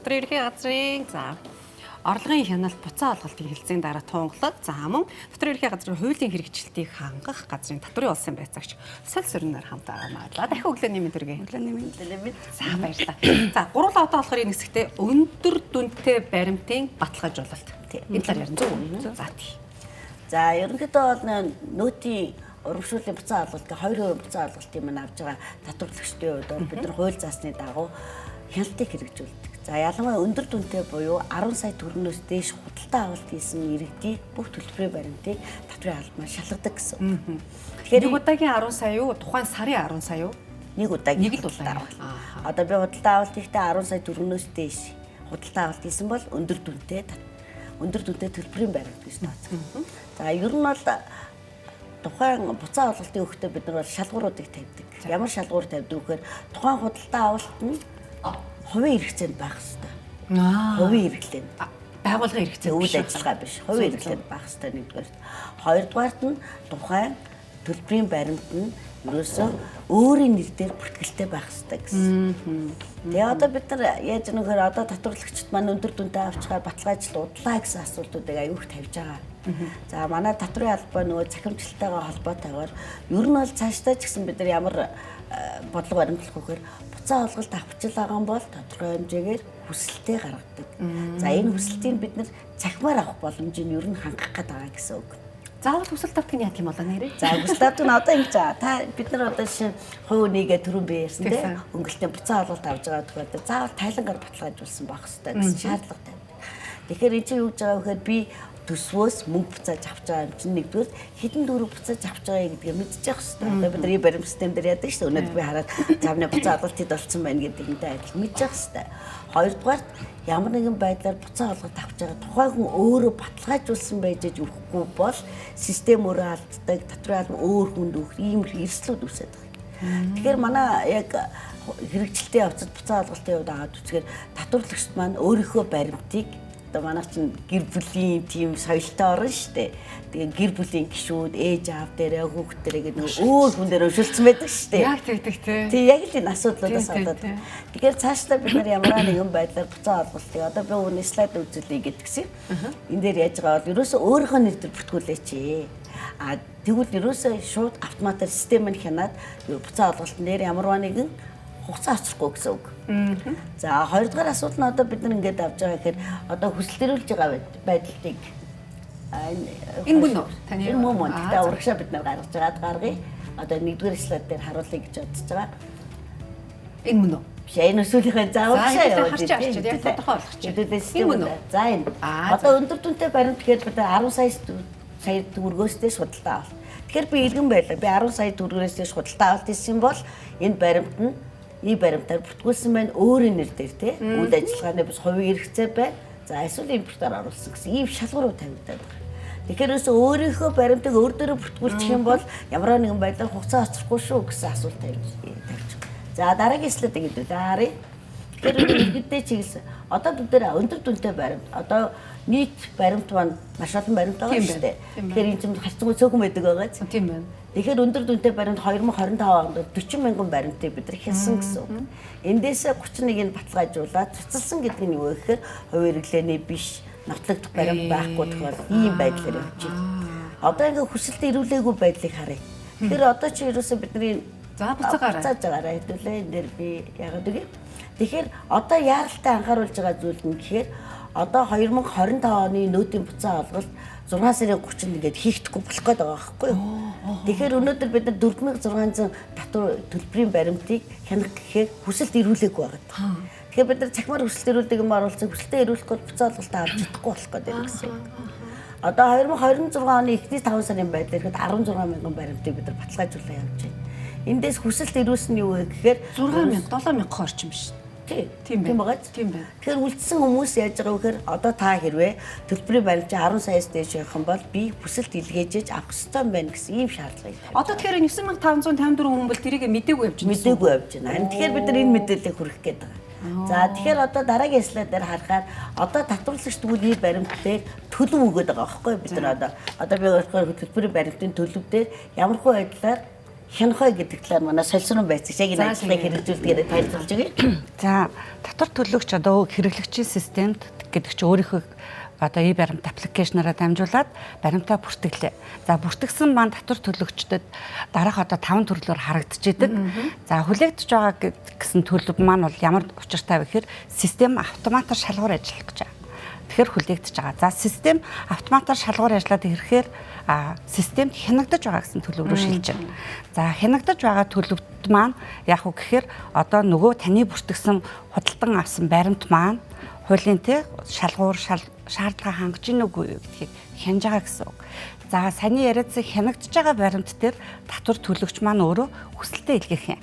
Дотор ерхий газрын за орлогын хяналт буцаа олголтын хэлцээний дараа тунгалаг за мөн дотор ерхий газрын хуулийн хэрэгжилтийг хангах газрын татврын улсын байцаагч Соль Сүрнээр хамтаа маалаа. Дахин өглөөний мэнд төргий. Өглөөний мэнд. За баярлалаа. За гурван одоо болохоор энэ хэсэгтээ өндөр дүнтэй баримтын баталгаажуулалт. Энэ талаар ярина зөв. За тий. За ерөнхийдөө бол нөөтийн урамшууллын буцаа олголтыг 2% буцаа олголтын маань авж байгаа татварлагчдын хувьд бид нар хууль заасны дагуу хяналтыг хэрэгжүүлдэг. За ялангуяа өндөр дүнтэй буюу 10 сая төгрөгнөөс дээш худалдаа авалт хийсэн иргэдийн бүх төлбөрийн баримтыг татврын албанаар шалгадаг гэсэн. Тэгэхээр нэг удаагийн 10 сая юу? Тухайн сарын 10 сая юу? Нэг удаагийн нэг л удаа. Одоо би худалдаа авалт хийхдээ 10 сая төгрөгнөөс дээш худалдаа авалт хийсэн бол өндөр дүнтэй төлбөрийн баримт гэж тооцдог. За ер нь бол тухайн буцаа олголтын өгтөө бид нар бол шалгууруудыг тавьдаг. Ямар шалгуур тавьдаг вэхээр тухайн худалдаа авалт нь хувийн хэрэгцээнд байх хэрэгтэй. Хувийн хэрэглээнд. Байгууллагын хэрэгцээ үйл ажиллагаа биш. Хувийн хэрэглээнд байх хэрэгтэй нэгдүгээр. Хоёрдугаарт нь тухайн төлбөрийн баримт нь ерөөсөө өөрийн нэр дээр бүртгэлтэй байх хэрэгтэй гэсэн. Тэгээ одоо бид нар яаж нэгэр одоо татварлагчид маань өндөр дүнтэй авчгаар баталгаажил удлаа гэсэн асуултуудыг аюух тавьж байгаа. За манай татврын албаа нөгөө захимжилтайгаа холбоотойгоор ер нь бол цаашдаа ч гэсэн бид нар ямар бодлого баримтлах вэхээр буцаа олголт авчил байгаа юм бол тодорхой хэмжээгээр хүсэлтээ гаргадаг. За энэ хүсэлтийг бид нар цахимаар авах боломжийг ер нь хангах гэдэг байгаа гэсэн үг. Заавал хүсэлт авдаг нь яах юм бол нэрээ? За хүсэлт авдаг нь одоо ингэж байгаа. Та бид нар одоо жишээ хувь нийгээ түрүүн би ярьсан тийм өнгөлтийн буцаа олголт авж байгаа тохиолдолд заавал тайлангаар баталгаажуулсан байх хэрэгтэй гэсэн шаардлага тавьдаг. Тэгэхээр энэ чинь юу гэж байгаа вэ гэхээр би төсвөөс мөнгө буцааж авч байгаа юм чинь нэгдүгээр хэдэн төгрөг буцааж авч байгаа гэдгийг мэдчих хэрэгтэй. Одоо бид нар баримт систем дээр яадаг шүү дээ. Өнөөдөр би хараад замны буцаа олголтыг болсон байна гэдэг нь адил мэдчих хэрэгтэй. Хоёрдугаар ямар нэгэн байдлаар буцаа олголт авч байгаа тухайн хүн өөрөө баталгаажуулсан байж өгөхгүй бол систем өөрөө алддаг, татврын албан өөр хүнд өгөх ийм эрсдлүүд үүсэж байгаа. Тэгэхээр манай яг хэрэгжилтийн явцад буцаа олголтын хувьд аваад үзэхээр татварлагчид маань өөрийнхөө баримтыг одоо манай чинь гэр бүлийн тийм соёлтой орно шүү дээ. Тэгээ гэр бүлийн гишүүд, ээж аав дээрээ хүүхдэрээ гэдэг нэг өөр хүн дээр өшөлдсөн байдаг шүү дээ. Яг тэгдэг тий. Тий яг л энэ асуудлуудаас болоод. Тэгэхээр цаашдаа бид нар ямар нэгэн байдлаар буцаа олголтыг одоо би өнөө слайд үзүүлэе гэдгсэн. Энэ дээр яаж байгаа бол ерөөсөө өөрийнхөө нэр дээр бүртгүүлээч. Тэгвэл ерөөсөө шууд автоматар систем нь хянаад буцаа олголтын дээр ямар нэгэн хугацаа оцрохгүй гэсэн үг. За хоёрдугаар асуудал нь одоо бид нар ингэж авч байгаа гэхээр одоо хүсэлтэрүүлж байгаа байдлыг энэ мөн үү? Таны энэ мөн. Тэгтээ урагшаа бид нар гаргаж байгаад гаргая. Одоо нэгдүгээр слайд дээр харуулъя гэж бодож байгаа. Энэ мөн үү? Биш энэ өсвөлийнхээ зааварчаа явуулж байна. Яг тодорхой болгочих. Энэ мөн үү? За энэ. Одоо өндөр дүнтэй баримт гэхээр бид 10 сая төгрөгөөс дээш худалдаа авалт. Тэгэхээр би иргэн байлаа. Би 10 сая төгрөгөөс дээш худалдаа авалт хийсэн бол энэ баримт нь баримтаар бүртгүүлсэн байна өөрийн нэр дээр тий үйл ажиллагааны бас хувийн хэрэгцээ байна. За эсвэл импортоор оруулсан гэсэн ийм шалгуурууд тавигдаад байгаа. Тэгэхээр өөрийнхөө баримтыг өөр дөрөв бүртгүүлчих юм бол ямар нэгэн байдлаар хугацаа оцрохгүй шүү гэсэн асуулт тавьж байгаа. За дараагийн слайд гэдэг даарыг. Тэгэхээр иргэдээ чиглэсэн. Одоо бид нэр өндөр дүнтэй баримт. Одоо нийт баримт маань маш олон баримт байгаа шүү дээ. Тэгэхээр энэ чинь харцангуй цөөхөн байдаг байгаа ч. Тийм байна. Тэгэхээр өндөр дүнтэй баримт 2025 онд 40 мянган баримтыг бид нар хэлсэн гэсэн үг. Эндээсээ 31-ийг баталгаажуулаад цуцалсан гэдэг нь юу вэ гэхээр хувийн хэрэглээний биш нотлогдох баримт байхгүй тохиол ийм байдлаар явж байна. Одоо ингээ хүсэлт ирүүлээгүй байдлыг харъя. Тэгэхээр одоо чи ерөөсөө бидний буцааж байгаараа хэдүүлээ энэ дээр би яагаад үгүй. Тэгэхээр одоо яаралтай анхааруулж байгаа зүйл нь гэхээр одоо 2025 оны нөөтийн буцаа олголт 6 сарын 30-нд ингээд хийхдэггүй болох гээд байгаа байхгүй юу? Тэгэхээр өнөөдөр бид нар 4600 татвар төлбөрийн баримтыг хянах гэхээр хүсэлт ирүүлээгүй байгаа. Тэгэхээр бид нар цахимаар хүсэлт ирүүлдэг юм оруулсан хүсэлтээ ирүүлэхгүй бол буцаа олголтоо авч чадахгүй болох гээд байна гэсэн. Одоо 2026 оны эхний 5 сарын байдлаар ихэд 16 мянган баримтыг бид нар баталгаажуулаад явж байна. Эндээс хүсэлт ирүүлсэн нь юу вэ гэхээр 6000 7000 орчим биш. Тийм байгаа. Тийм байна. Тэгэхээр үлдсэн хүмүүс яаж байгаа вэ гэхээр одоо та хэрвээ төлбөрийн баримт 10 саяас дээш явах юм бол би хүсэлт илгээжээж авах ёстой юм байна гэсэн ийм шаардлага байна. Одоо тэгэхээр 9554 хүн бол тэрийг мэдээгүй явж байна. Мэдээгүй явж байна. Тэгэхээр бид нар энэ мэдээллийг хүргэх гээд байгаа. За тэгэхээр одоо дараагийн слайд дээр харахаар одоо татварлагч төлөвийн баримт дээр төлөв өгöd байгаа байхгүй бид нар одоо би өөрөөр төлбөрийн баримтын төлөв дээр ямархуу байдлаар хянхой гэдэг талаар манай солилцоон байцаг яг энэ ажлыг хэрэгжүүлдгээр тайлбарлаж өгье. За татвар төлөгч одоо хэрэглэгчийн системд гэдэг чинь өөрийнхөө одоо баримт аппликейшнаараа дамжуулаад баримтаа бүртгэлээ. За бүртгэсэн маань татвар төлөгчдөд дараах одоо 5 төрлөөр харагдаж идэг. За хүлээгдэж байгаа гэсэн төлөв маань бол ямар учиртай вэ гэхээр систем автоматар шалгуур ажиллах гэж байгаа. Тэгэхээр хүлээгдэж байгаа. За систем автоматар шалгуур ажиллаад ирэхээр системд хянагдаж байгаа гэсэн төлөв рүү шилжиж байна. За хянагдаж байгаа төлөвт маань яг уу гэхээр одоо нөгөө таны бүртгэсэн худалдан авсан баримт маань хуулийн шалгуур шаардлага хангаж ийн үгүй гэдгийг хянаж байгаа гэсэн үг. За саний яриадсан хянагдж байгаа баримт дээр татвар төлөгч маань өөрөө хүсэлтээ илгээх юм.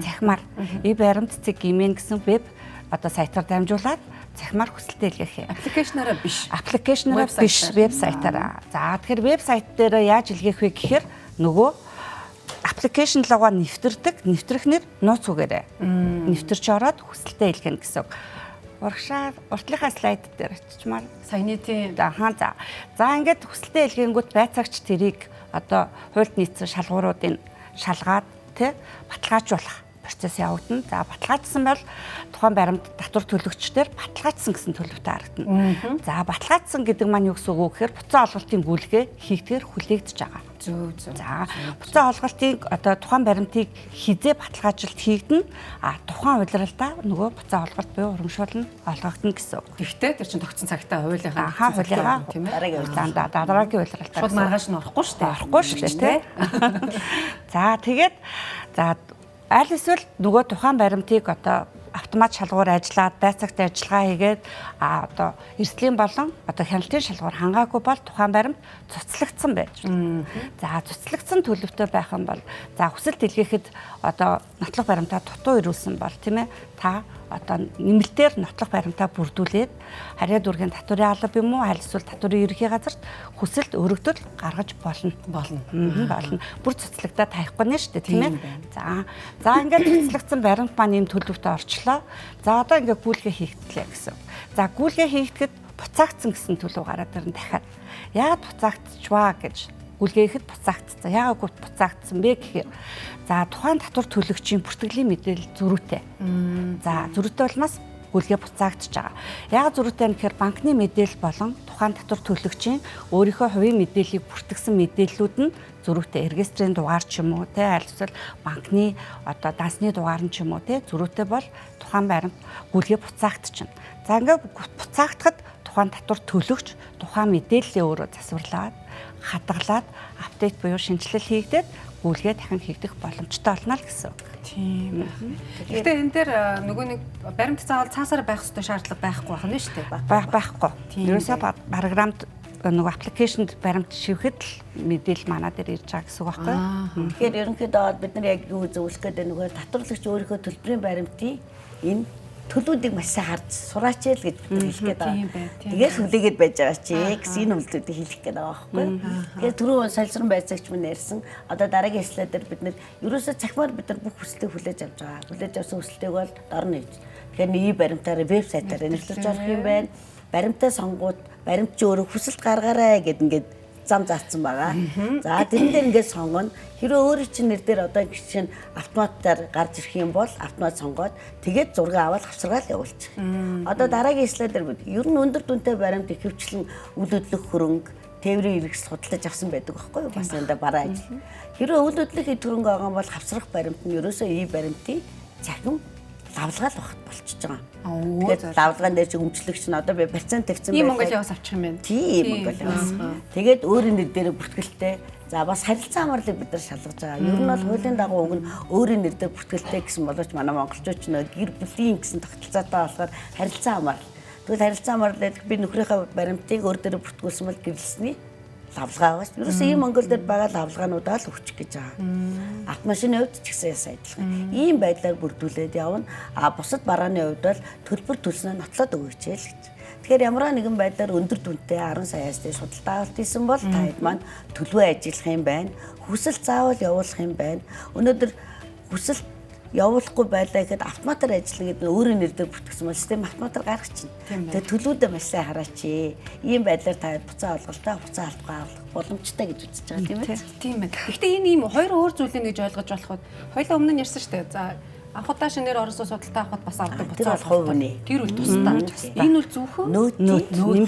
Захимаар баримт цэг гимэн гэсэн веб одоо сайтаар дамжуулаад захимаар хүсэлтээ илгээх юм. Аппликейшнаараа биш. Аппликейшнаараа биш, вебсайтаараа. За тэгэхээр вебсайт дээр яаж илгээх вэ гэхээр нөгөө аппликейшн логоо нэвтрэх нууц үгээрээ нэвтэрч ороод хүсэлтээ илгээнэ гэсэн үг. Уртлынхаа слайд дээр очичмаар саяны тийм за ингээд хүсэлтээ илгээнгүүт байцаагч тэрийг одоо хуульд нийцсэн шалгууруудыг шалгаад баталгаажуулах процесс явагдана. За баталгаажсан бол тухайн баримт татвар төлөгчдөр баталгаажсан гэсэн төлөвтэй харагдана. За баталгаажсан гэдэг маань юу гэсэн үг вэ гэхээр буцаа олголтын гүйлгээ хийгдгээр хүлээгдэж байгаа. Зөв. За буцаа олголтыг одоо тухайн баримтыг хизээ баталгаажилт хийгдэнэ. Тухайн удирдалтаа нөгөө буцаа олголт буюу урамшуулна олгогдно гэсэн үг. Гэхдээ тэр чинь тогтсон цагтаа хуулийнхаа хуулийнхаа тийм ээ. Дараагийн удирдалтаа шууд маргааш нь орохгүй шүү дээ. Орохгүй шүү дээ тий. За тэгээд аль эсвэл нөгөө тухайн баримтыг одоо автомат шалгуур ажиллаад байцаагт ажиллагаа хийгээд одоо эрсдлийн болон одоо хяналтын шалгуур хангаагүй бол тухайн баримт цуцлагдсан байж. За цуцлагдсан төлөвтэй байх юм бол за хүсэлт илгээхэд одоо нотлох баримтаа дутуу ирүүлсэн бол тийм ээ та одоо нэмэлтээр нотлох баримтаа бүрдүүлээд харьяа дүргийн татварын алба юм уу аль эсвэл татварын ерөнхий газарт хүсэлт өргөдөл гаргаж болно. Болно. Бүр цуцлагдаад таяхгүй нэ шүү дээ тийм ээ. За ингээд цуцлагдсан баримт маань ийм төлөвтэй орчлоо. За одоо ингээд гүйлгээ хийгдлээ гэсэн. За гүйлгээ хийгдэхэд буцаагдсан гэсэн төлөв гараад ирнэ дахиад. Яагаад буцаагдчихваа гэж гүйлгээ хийхэд буцаагдсан. Яагаад буцаагдсан бэ гэхээр за тухайн татвар төлөгчийн бүртгэлийн мэдээлэл зөрүүтэй. За зөрүүтэй болмоос гүйлгээ буцаагдчихж байгаа. Яагаад зөрүүтэй вэ гэхээр банкны мэдээлэл болон тухайн татвар төлөгчийн өөрийнхөө хувийн мэдээллийг бүртгэсэн мэдээллүүд нь зөрүүтэй. Регистрийн дугаар ч юм уу те аль эсвэл банкны одоо дансны дугаар нь ч юм уу те зөрүүтэй бол тухайн баримт гүйлгээ буцаагдчихна. За ингээд буцаагдахад тухайн татвар төлөгч тухайн мэдээллээ өөрөө засварлаад хадгалаад апдейт буюу шинжилэл хийгдээд гүйлгээ дахин хийгдэх боломжтой болно л гэсэн үг. Тийм. Гэхдээ энэ дээр нөгөө нэг баримт заавал цаасаар байх ёстой шаардлага байхгүй байна шүү дээ. Байхгүй. Ерөөсөө програмд нөгөө аппликейшнд баримт шивэхэд л мэдээлэл манаа дээр ирж байгаа гэсэн үг байхгүй юу? Тэгэхээр ерөнхийдөө бид нар яг юу зөвлөх гэдэг нөгөө татварлагч өөрийнхөө төлбөрийн баримтын энэ төлүүдийг маш сайн харж сураач л гэж бид хэлэх гээд байгаа. Тэгээд хүлээгээд байж байгаа чи гэсэн энэ үйлдэлүүдийг хэлэх гээд байгаа байхгүй юу? Тэгээд түрүү солилцоон байцаагч мань ярьсан. Одоо дараагийн слайдаар бид нар ерөөсөө цахимаар бид нар бүх хүслийг хүлээж авч байгаа. Хүлээж авсан хүслийг бол дор нь хийж. Тэгэхээр нэг баримтаараа вебсайтаараа нэрлэж олох юм байна. Баримтаа сонгоод баримтч өөрөө хүсэлт гаргаарай гэд ингээд зам заасан байгаа. За тэрэн дээр ингээд сонгоно. Хэрэв өөрийн чинь нэр дээр одоо жишээ нь автоматар гарч ирэх юм бол автомат сонгоод тэгээд зураг аваад авсаргаал явуулчих. Одоо дараагийн слайдаар бид ер нь өндөр дүнтэй баримт ихэвчлэн үйл хөдлөх хөрөнгө тээврийн хэрэгс судалж авсан байдаг байхгүй юу? Бас энэ бараа ажил. Хэрэв үйл хөдлөх хөрөнгө байгаа юм бол хавсрах баримт нь ерөөсөө баримтын цахим лавлгаал багт болчихж байгаа. Тэгээд лавлгаан дээр чи өмчлөгч нь одоо би процент тавьсан байх. Монголиос авчих юм байна. Тийм Монголиос. Тэгээд өөрийн нэр дээр бүртгэлтэй. За бас харилцан хамаарлыг бид нар шалгаж байгаа. Ер нь бол хуулийн дагуу уг нь өөрийн нэр дээр бүртгэлтэй гэсэн боловч манай монголчууд ч нөө гэр бүлийн гэсэн тогтолцоотой болохоор харилцан хамаарал. Тэгвэл харилцан хамаарлыг би нөхрийнхөө баримтыг өөр дээр бүртгүүлсэн бол гэрлсэний лавлгаа байгаа шүү. Ерөөсөө ийм Монгол дээр байгаа лавлгаануудаа л өвчих гэж байгаа. Автомашины хувьд ч гэсэн яс адилхан. Ийм байдлаар бүрдүүлээд явна. Бусад барааны хувьд бол төлбөр төлснөө нотлоод өгөөч л гэж. Тэгэхээр ямар нэгэн байдлаар өндөр дүнтэй 10 саяас дээш судалгаа авалт хийсэн бол таад маань төлөвөө ажиллах юм байна. Хүсэл заавал явуулах юм байна. Өнөөдөр хүсэл явуулахгүй байлаа гэхэд автоматар ажиллана гэдэг нь өөрийн нэр дээр бүртгэсэн бол систем автоматар гаргах чинь. Тэгээ төлөвлөдөө маш сайн хараач. Ийм байдлаар та буцаа олголтоо хуцаа алдгаа боломжтой гэж үзэж байгаа тийм ээ. Тийм байна. Гэхдээ энэ ийм хоёр өөр зүйлийг гэж ойлгож болох бод. Хоёлаа өмнө нь ярьсан шүү дээ. За анх удаа шинээр оросоо судалтай авахд бас авдаг буцаа хувь хүний. Тэр үл тусдаа. Энэ үл зөвхөн нөөц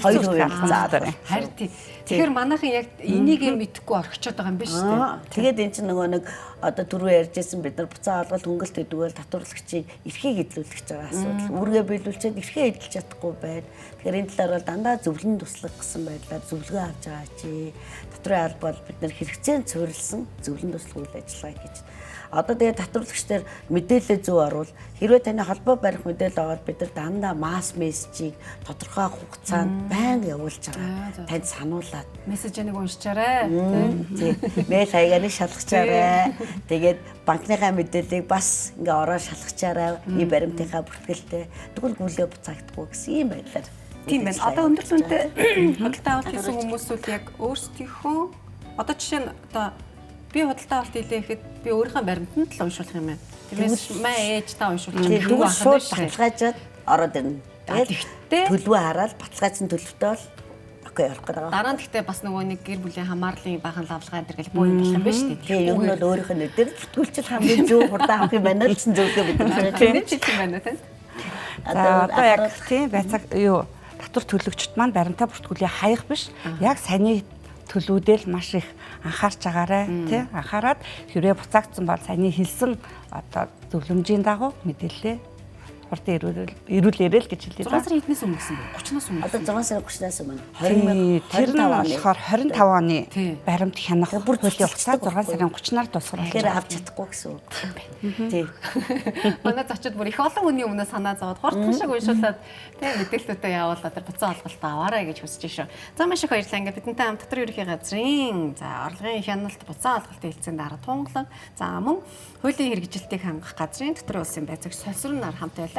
2% хязгаар. Харин тийм. Тэгэхээр манайхан яг энийг мэдэхгүй орхичод байгаа юм биш үү? Тэгээд эн чинь нөгөө нэг одоо түрүү ярьжсэн бид нар буцаа олголт хөнгөлт гэдэг бол татварлагчийг эрхийг эдлүүлэх гэж байгаа асуудал. Үүргээ биелүүлчихэд эрхээ эдэлж чадахгүй байна. Тэгэхээр энэ талаар бол дандаа зөвлөн туслах гэсэн байдлаар зөвлөгөө авч байгаа чи. Татврын алба бол бид нар хэрэгцээнд суурилсан зөвлөн туслах үйл ажиллагаа гэж. Одоо тэгээ татварлагчдаар мэдээлэл зөв оруул хэрвээ таны холбоо барих мэдээлэл аваад бид нар дандаа масс мессежийг тодорхой хугацаанд байнга явуулж байгаа. Танд сануулад мессежийг уншичаарай. Тийм. Мэйл хаягаар шалгачаарай. Тэгээд банкныхаа мэдээллийг бас ингээ ороо шалгачаарай. И баримтынхаа бүртгэлтэй. Тэгвэл гүйлгээ буцаагдахгүй гэсэн ийм байдлаар. Тийм байна. Одоо өндөр түнтэй худалдаа авалт хийсэн хүмүүс үл яг өөрсдийнхөө одоо жишээ нь одоо би худалдаа авалт хийлээ гэхэд би өөрийнхөө баримтанд л уншуулах юм байна. Тиймээс маа ээж та уншуулж тэгвэл шууд баталгаажаад ороод ирнэ. Тэгэхдээ төлөвөө хараад баталгаажсан төлөвтэй бол окей явах гэдэг. Дараа нь гэхдээ бас нөгөө нэг гэр бүлийн хамаарлын баахан лавлгаа энэ гэл буу юм болох юм байна шүү дээ. Тэгээ ер нь бол өөрийнх нь нэрээр бүртгүүлчил хамгийн зөв хурдан авах юм байна л гэсэн зөвлөгөө бид нар тийм юм байна тийм. Одоо яг тийм байцааг юу татвар төлөгчд маань баримтаа бүртгүүлээ хаях биш. Яг саяны төлөвдөл маш их анхаарч байгаарай тий анхаарад хэрвээ буцаагдсан бол саяны хэлсэн одоо зөвлөмжийн дагуу мэдээлэлээ хурдан ирүүлээрэй л гэж хэлээ. 6 сарын эднээс өмнө гэсэн бэ? 30-наас өмнө. Одоо 6 сарын 30-наас өмнө 2025 болохоор 25 оны баримт хянах бүр төлөв хугацаа 6 сарын 30-наар дуусгах. Тэгэхээр авч чадахгүй гэсэн үг. Тий. Манай зочид бүр их олон хүний өмнө санаа зовоод хурдан шиг уншуулад тий мэдээлэлүүдээ явуулаад тэр буцаа олголтоо аваарай гэж хүсэж шүү. За маш их баярлалаа. Ингээд бидэнтэй хамт татвар ерөнхий газрын за орлогын хяналт буцаа олголтын хэлцээний дараа тунгалаг за мөн хуулийн хэрэгжилтийг хангах газрын дотор улсын байцаагч Сосрон нар хамт байлаа.